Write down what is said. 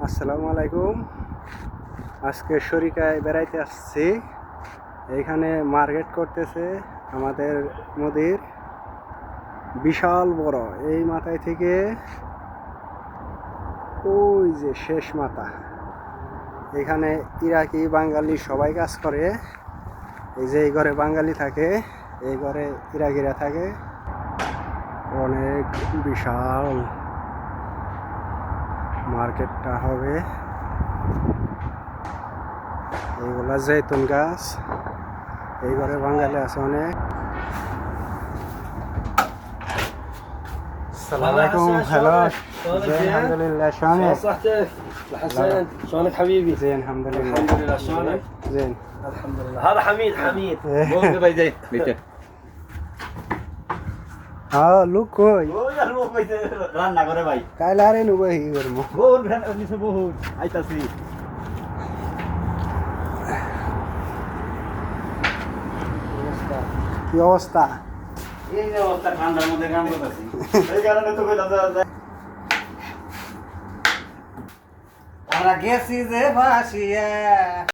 আসসালামু আলাইকুম। আজকে শরিকায় বেড়াইতে আসছি। এইখানে মার্কেট করতেছে আমাদের মুদির, বিশাল বড়। এই মাথায় থেকে ওই যে শেষ মাথা, এখানে ইরাকি বাঙালি সবাই কাজ করে। এই যে এই ঘরে বাঙালি থাকে, এই ঘরে ইরাকিরা থাকে। অনেক বিশাল মার্কেটটা হবে। এইগুলা জৈতুন গাছ, এই ঘরে বাঙালি আছে অনেক। السلام عليكم. هلا زين الحمد لله. شلونك؟ صحتك الحسن؟ شلونك حبيبي؟ زين الحمد لله. الحمد لله. شلونك؟ زين الحمد لله. هذا حميد مو بيدي بيته हाँ लुक कोई ও ইয়ার লোক কইতে রান্না করে ভাই কাইলে আরে নুবা হি করমু বহুত নিছে বহুত আইতাছি কি অবস্থা? এই যে অবস্থা ঠান্ডার মধ্যে কাম করতেছি এই কারণে তো কইতাম আমরা গেছি যে ভাসিয়া